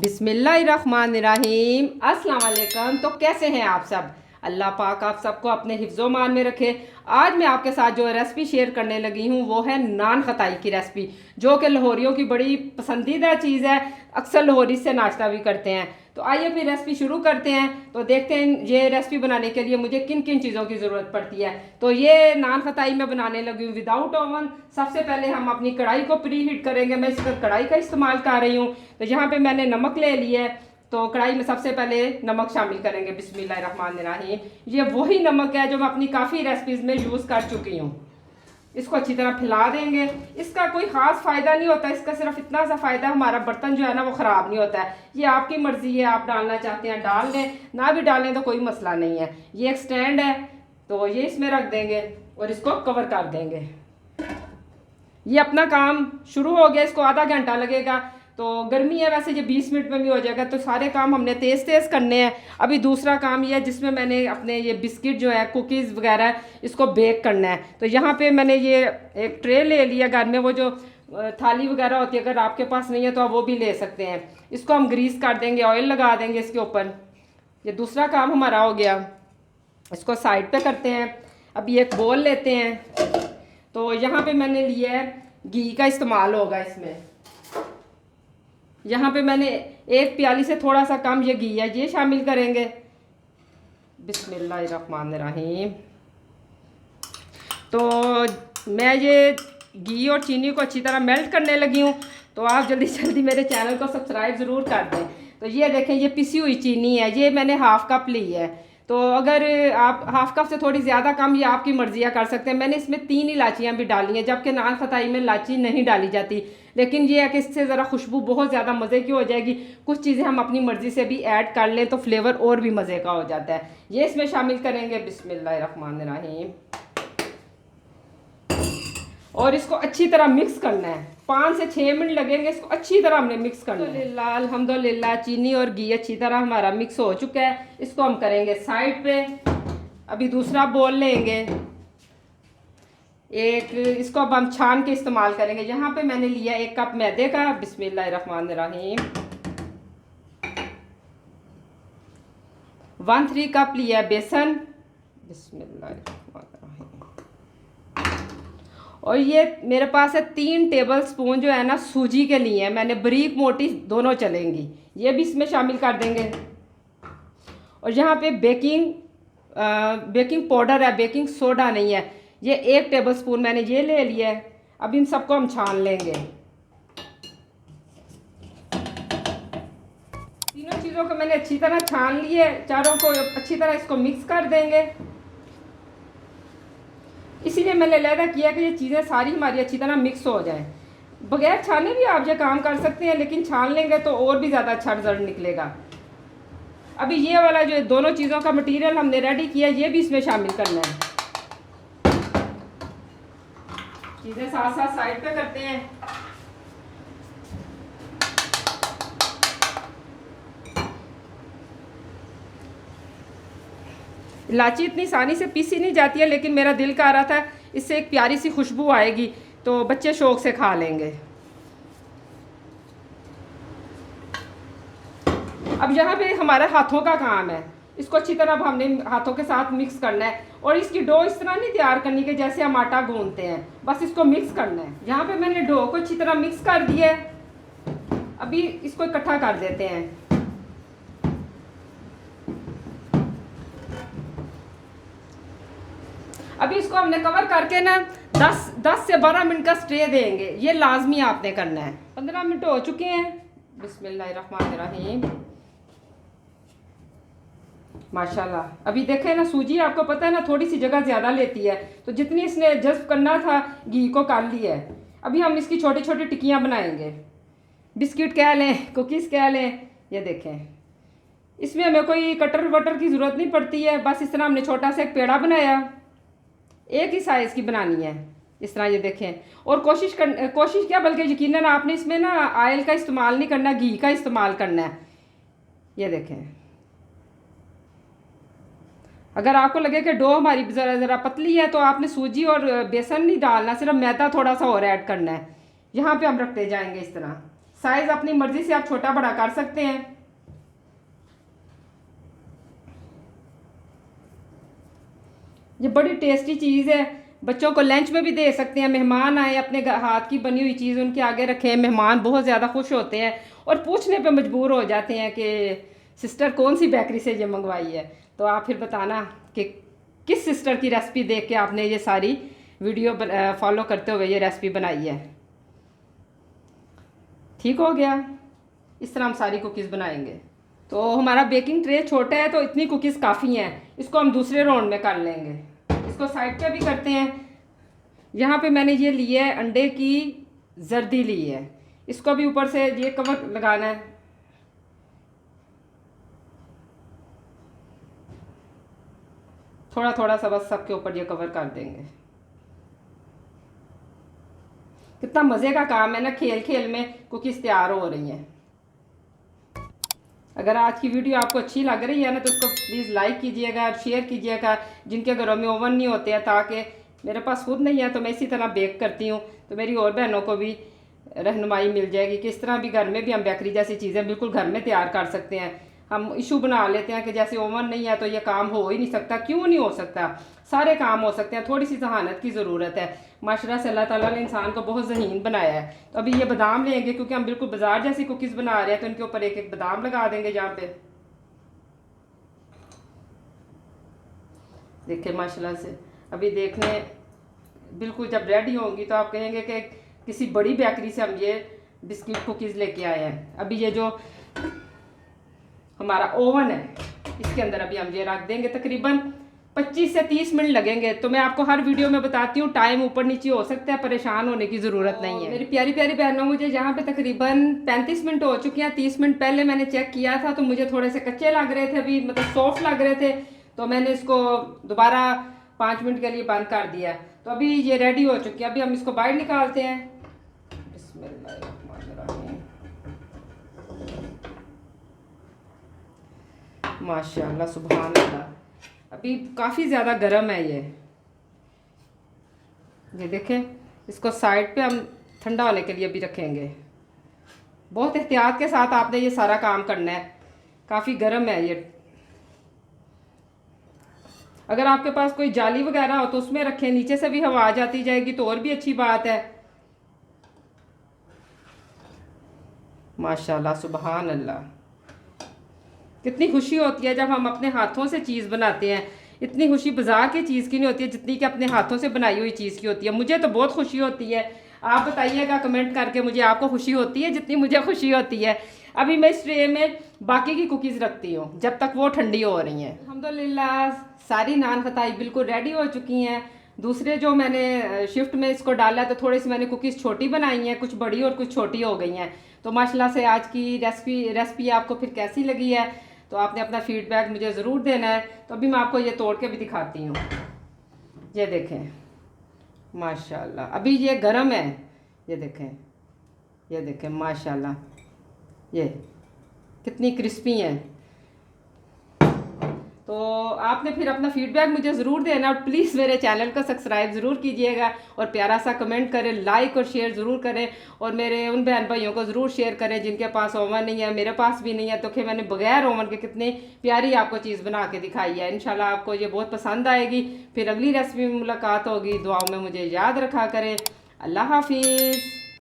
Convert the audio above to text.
बिस्मिल्लाहिर्रहमानिर्रहीम। अस्सलाम वालेकुम। तो कैसे हैं आप सब? अल्लाह पाक आप सबको अपने हिफ्ज़ो मान में रखे। आज मैं आपके साथ जो रेसिपी शेयर करने लगी हूँ वो है नान खताई की रेसिपी, जो कि लाहौरियों की बड़ी पसंदीदा चीज़ है। अक्सर लाहौरी से नाश्ता भी करते हैं। तो आइए फिर रेसिपी शुरू करते हैं। तो देखते हैं ये रेसिपी बनाने के लिए मुझे किन किन चीज़ों की ज़रूरत पड़ती है। तो ये नान खताई मैं बनाने लगी हूँ विदाउट ओवन। सबसे पहले हम अपनी कढ़ाई को प्री हीट करेंगे। मैं इस पर कढ़ाई का इस्तेमाल कर रही हूँ। तो यहाँ पे मैंने नमक ले लिया है। तो कढ़ाई में सबसे पहले नमक शामिल करेंगे। बिस्मिल्लाहिर्रहमानिर्रहीम। ये वही नमक है जो मैं अपनी काफ़ी रेसिपीज़ में यूज़ कर चुकी हूँ। इसको अच्छी तरह फैला देंगे। इसका कोई ख़ास फ़ायदा नहीं होता, इसका सिर्फ इतना सा फ़ायदा, हमारा बर्तन जो है ना वो ख़राब नहीं होता है। ये आपकी मर्ज़ी है, आप डालना चाहते हैं डाल लें, ना भी डालें तो कोई मसला नहीं है। ये एक स्टैंड है तो ये इसमें रख देंगे और इसको कवर कर देंगे। ये अपना काम शुरू हो गया। इसको आधा घंटा लगेगा। तो गर्मी है, वैसे ये 20 मिनट में भी हो जाएगा। तो सारे काम हमने तेज़ तेज़ करने हैं। अभी दूसरा काम ये है जिसमें मैंने अपने ये बिस्किट जो है, कुकीज़ वगैरह, इसको बेक करना है। तो यहाँ पे मैंने ये एक ट्रे ले लिया घर में, वो जो थाली वगैरह होती है, अगर आपके पास नहीं है तो आप वो भी ले सकते हैं। इसको हम ग्रीस कर देंगे, ऑयल लगा देंगे इसके ऊपर। ये दूसरा काम हमारा हो गया। इसको साइड पे करते हैं। अभी एक बोल लेते हैं। तो यहाँ पे मैंने लिया है घी का इस्तेमाल होगा इसमें। यहाँ पे मैंने एक प्याली से थोड़ा सा कम ये घी है, ये शामिल करेंगे। बिस्मिल्लाहिर्रहमानिर्रहीम। तो मैं ये घी और चीनी को अच्छी तरह मेल्ट करने लगी हूँ। तो आप जल्दी जल्दी मेरे चैनल को सब्सक्राइब ज़रूर कर दें। तो ये देखें, ये पिसी हुई चीनी है, ये मैंने हाफ़ कप ली है। तो अगर आप हाफ़ कप से थोड़ी ज़्यादा कम, ये आपकी मर्ज़ी है, कर सकते हैं। मैंने इसमें 3 इलायचियाँ भी डाली हैं, जबकि नान खताई में इलायची नहीं डाली जाती। लेकिन ये है कि इससे ज़रा खुशबू बहुत ज़्यादा मज़े की हो जाएगी। कुछ चीज़ें हम अपनी मर्ज़ी से भी ऐड कर लें तो फ्लेवर और भी मज़े का हो जाता है। ये इसमें शामिल करेंगे। बिस्मिल्लाहिर्रहमानिर्रहीम। और इसको अच्छी तरह मिक्स करना है। 5 से 6 मिनट लगेंगे इसको अच्छी तरह हमने मिक्स करना है। अल्हम्दुलिल्लाह चीनी और घी अच्छी तरह हमारा मिक्स हो चुका है। इसको हम करेंगे साइड पे। अभी दूसरा बोल लेंगे एक, इसको अब हम छान के इस्तेमाल करेंगे। यहाँ पे मैंने लिया 1 कप मैदे का। बिस्मिल्लाहिर्रहमानिर्रहीम। 1/3 कप लिया बेसन। बिस्मिल्लाहिर्रहमानिर्रहीम। और ये मेरे पास है 3 टेबल स्पून जो है ना सूजी के लिए है मैंने, बारीक मोटी दोनों चलेंगी। ये भी इसमें शामिल कर देंगे। और यहाँ पे बेकिंग पाउडर है, बेकिंग सोडा नहीं है। ये 1 टेबल स्पून मैंने ये ले लिया है। अब इन सबको हम छान लेंगे। तीनों चीज़ों को मैंने अच्छी तरह छान लिए, चारों को अच्छी तरह इसको मिक्स कर देंगे। इसीलिए मैंने लहदा किया कि ये चीज़ें सारी हमारी अच्छी तरह मिक्स हो जाएं। बगैर छाने भी आप ये काम कर सकते हैं, लेकिन छान लेंगे तो और भी ज़्यादा अच्छा रिजल्ट निकलेगा। अभी ये वाला जो दोनों चीज़ों का मटेरियल हमने रेडी किया, ये भी इसमें शामिल करना है। चीज़ें साथ साथ साइड पे करते हैं। इलायची इतनी आसानी से पीसी नहीं जाती है, लेकिन मेरा दिल कर रहा था इससे एक प्यारी सी खुशबू आएगी तो बच्चे शौक से खा लेंगे। अब यहाँ पे हमारा हाथों का काम है। इसको अच्छी तरह अब हमने हाथों के साथ मिक्स करना है। और इसकी डो इस तरह नहीं तैयार करनी कि जैसे हम आटा गूंथते हैं, बस इसको मिक्स करना है। यहाँ पे मैंने डो को अच्छी तरह मिक्स कर दिया है। अभी इसको इकट्ठा कर देते हैं। अभी इसको हमने कवर करके ना 10 से 12 मिनट का स्टे देंगे। ये लाजमी आपने करना है। 15 मिनट हो चुके हैं। बिस्मिल्लाहिर्रहमानिर्रहीम। माशाल्लाह। अभी देखें ना, सूजी आपको पता है ना थोड़ी सी जगह ज़्यादा लेती है, तो जितनी इसने जज्ब करना था घी को कर लिया है। अभी हम इसकी छोटी छोटी टिक्कियाँ बनाएंगे। बिस्किट कह लें, कुकीज़ कह लें। ये देखें, इसमें हमें कोई कटर वटर की ज़रूरत नहीं पड़ती है। बस इस तरह हमने छोटा सा एक पेड़ा बनाया, एक ही साइज़ की बनानी है इस तरह। ये देखें। और कोशिश क्या, बल्कि यकीनन आपने इसमें ना ऑयल का इस्तेमाल नहीं करना, घी का इस्तेमाल करना है। ये देखें। अगर आपको लगे कि डो हमारी ज़रा पतली है तो आपने सूजी और बेसन नहीं डालना, सिर्फ मैदा थोड़ा सा और ऐड करना है। यहाँ पे हम रखते जाएंगे इस तरह साइज़ अपनी मर्ज़ी से आप छोटा बड़ा कर सकते हैं। ये बड़ी टेस्टी चीज़ है, बच्चों को लंच में भी दे सकते हैं। मेहमान आए, अपने हाथ की बनी हुई चीज़ उनके आगे रखें, मेहमान बहुत ज़्यादा खुश होते हैं और पूछने पे मजबूर हो जाते हैं कि सिस्टर कौन सी बेकरी से ये मंगवाई है। तो आप फिर बताना कि किस सिस्टर की रेसिपी देख के आपने ये सारी वीडियो फॉलो करते हुए ये रेसिपी बनाई है। ठीक हो गया। इस तरह हम सारी कुकीज़ बनाएंगे। तो हमारा बेकिंग ट्रे छोटा है तो इतनी कुकीज़ काफ़ी हैं। इसको हम दूसरे राउंड में कर लेंगे। इसको साइड पे भी करते हैं। यहाँ पे मैंने ये लिया है अंडे की जर्दी ली है, इसको भी ऊपर से ये कवर लगाना है। थोड़ा थोड़ा सा बस सबके ऊपर ये कवर कर देंगे। कितना मज़े का काम है ना, खेल खेल में कुकीज़ तैयार हो रही हैं। अगर आज की वीडियो आपको अच्छी लग रही है ना तो उसको प्लीज़ लाइक कीजिएगा और शेयर कीजिएगा जिनके घरों में ओवन नहीं होते हैं, ताकि मेरे पास खुद नहीं है तो मैं इसी तरह बेक करती हूँ तो मेरी और बहनों को भी रहनुमाई मिल जाएगी कि इस तरह भी घर में भी हम बेकरी जैसी चीज़ें बिल्कुल घर में तैयार कर सकते हैं। हम इशू बना लेते हैं कि जैसे ओवन नहीं है तो ये काम हो ही नहीं सकता। क्यों नहीं हो सकता, सारे काम हो सकते हैं, थोड़ी सी जहानत की ज़रूरत है। माशाल्लाह से अल्लाह ताला ने इंसान को बहुत ज़हीन बनाया है। तो अभी ये बादाम लेंगे क्योंकि हम बिल्कुल बाजार जैसी कुकीज़ बना रहे हैं, तो इनके ऊपर एक एक बादाम लगा देंगे। यहाँ पे देखिए माशाल्लाह से अभी देखने बिल्कुल जब रेडी होंगी तो आप कहेंगे कि किसी बड़ी बेकरी से हम ये बिस्किट कुकीज़ लेके आए हैं। अभी ये जो हमारा ओवन है इसके अंदर अभी हम ये रख देंगे। तकरीबन 25 से 30 मिनट लगेंगे। तो मैं आपको हर वीडियो में बताती हूँ, टाइम ऊपर नीचे हो सकता है, परेशान होने की ज़रूरत नहीं है। मेरी प्यारी प्यारी बहनों, मुझे यहाँ पे तकरीबन 35 मिनट हो चुके हैं। 30 मिनट पहले मैंने चेक किया था तो मुझे थोड़े से कच्चे लग रहे थे, अभी मतलब सॉफ्ट लग रहे थे, तो मैंने इसको दोबारा 5 मिनट के लिए बंद कर दिया। तो अभी ये रेडी हो चुकी है। अभी हम इसको बाहर निकालते हैं। माशाल्लाह सुभान अल्लाह। अभी काफ़ी ज़्यादा गर्म है ये देखें। इसको साइड पे हम ठंडा होने के लिए भी रखेंगे। बहुत एहतियात के साथ आपने ये सारा काम करना है, काफ़ी गर्म है ये। अगर आपके पास कोई जाली वगैरह हो तो उसमें रखें, नीचे से भी हवा आ जाती जाएगी तो और भी अच्छी बात है। माशाल्लाह सुभान अल्लाह। कितनी खुशी होती है जब हम अपने हाथों से चीज़ बनाते हैं। इतनी खुशी बाजार की चीज़ की नहीं होती है जितनी कि अपने हाथों से बनाई हुई चीज़ की होती है। मुझे तो बहुत खुशी होती है। आप बताइएगा कमेंट करके मुझे आपको खुशी होती है जितनी मुझे खुशी होती है। अभी मैं इस ट्रे में बाकी की कुकीज़ रखती हूँ जब तक वो ठंडी हो रही हैं। अल्हम्दुलिल्लाह सारी नान खताई बिल्कुल रेडी हो चुकी हैं। दूसरे जो मैंने शिफ्ट में इसको डाला तो थोड़ी सी मैंने कुकीज़ छोटी बनाई हैं, कुछ बड़ी और कुछ छोटी हो गई हैं। तो माशाल्लाह से आज की रेसिपी आपको फिर कैसी लगी है तो आपने अपना फीडबैक मुझे ज़रूर देना है। तो अभी मैं आपको ये तोड़ के भी दिखाती हूँ। ये देखें माशाल्लाह, अभी ये गरम है। ये देखें माशाल्लाह, ये कितनी क्रिस्पी हैं। तो आपने फिर अपना फीडबैक मुझे ज़रूर देना और प्लीज़ मेरे चैनल को सब्सक्राइब ज़रूर कीजिएगा और प्यारा सा कमेंट करें, लाइक और शेयर ज़रूर करें और मेरे उन बहन भाइयों को ज़रूर शेयर करें जिनके पास ओवन नहीं है। मेरे पास भी नहीं है तो कि मैंने बगैर ओवन के कितनी प्यारी आपको चीज़ बना के दिखाई है। इंशाल्लाह आपको ये बहुत पसंद आएगी। फिर अगली रेसिपी में मुलाकात होगी। दुआओं में मुझे याद रखा करें। अल्लाह हाफिज़।